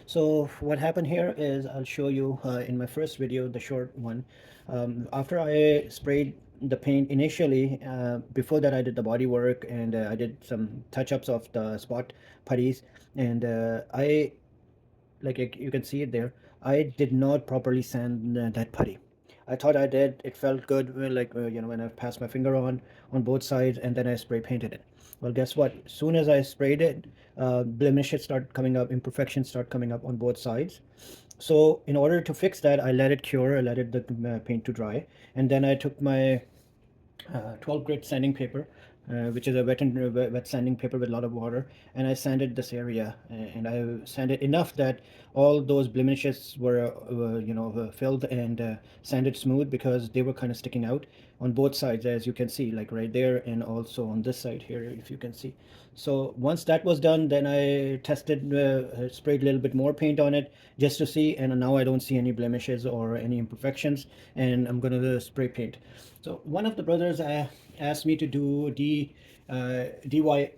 So what happened here is I'll show you in my first video, the short one. After I sprayed the paint initially, before that I did the body work, and I did some touch-ups of the spot putties, and you can see it there, I did not properly sand that putty. I thought I did. It felt good, when I passed my finger on both sides, and then I spray painted it. Well, guess what? As soon as I sprayed it, blemishes start coming up, imperfections start coming up on both sides. So in order to fix that, I let it cure. I let it the paint to dry, and then I took my 12 grit sanding paper, which is a wet sanding paper with a lot of water, and I sanded this area, and I sanded enough that all those blemishes were filled and sanded smooth, because they were kind of sticking out on both sides, as you can see, like right there, and also on this side here, if you can see. So once that was done, then I tested, sprayed a little bit more paint on it just to see, and now I don't see any blemishes or any imperfections, and I'm gonna spray paint. So one of the brothers asked me to do DIY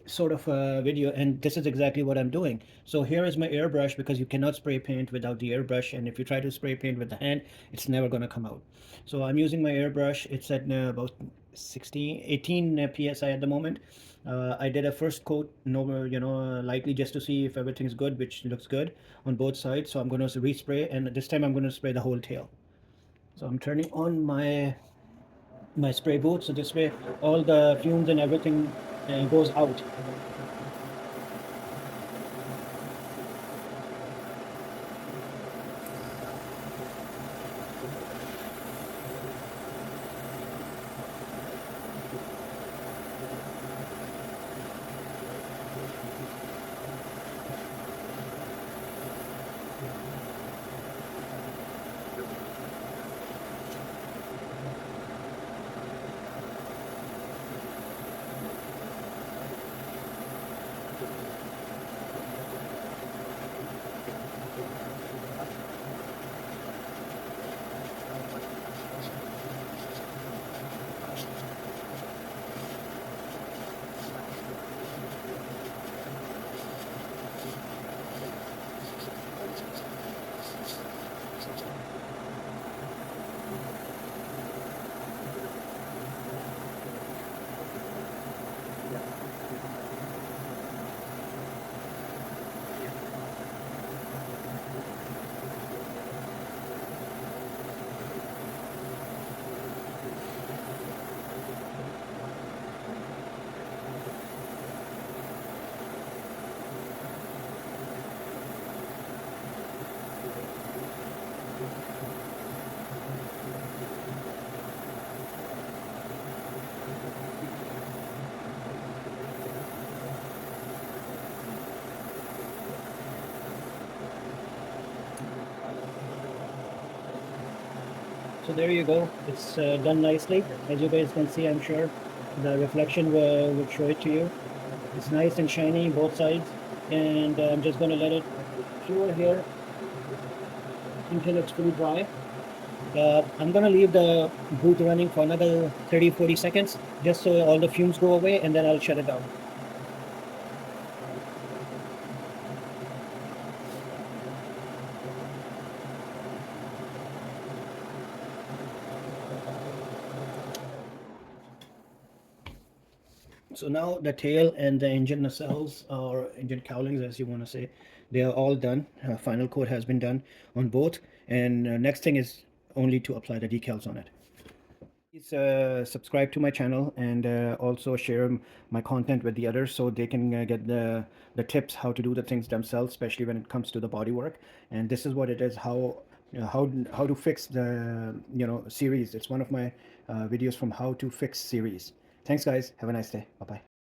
sort of a video, and this is exactly what I'm doing. So here is my airbrush, because you cannot spray paint without the airbrush, and if you try to spray paint with the hand, it's never going to come out. So I'm using my airbrush. It's at about 18 psi at the moment. I did a first coat, no, lightly, just to see if everything's good, which looks good on both sides. So I'm going to respray, and this time I'm going to spray the whole tail. So I'm turning on my spray booth, so this way all the fumes and everything goes out. So there you go. It's done nicely. As you guys can see, I'm sure the reflection will show it to you. It's nice and shiny both sides, and I'm just going to let it cure here until it's fully dry. I'm going to leave the booth running for another 30-40 seconds, just so all the fumes go away, and then I'll shut it down. So now the tail and the engine nacelles, or engine cowlings, as you want to say, they are all done. Final coat has been done on both, and next thing is only to apply the decals on it. Please subscribe to my channel, and also share my content with the others, so they can get the tips how to do the things themselves, especially when it comes to the body work. And this is what it is, how to fix the series. It's one of my videos from how to fix series. Thanks guys, have a nice day. Bye bye.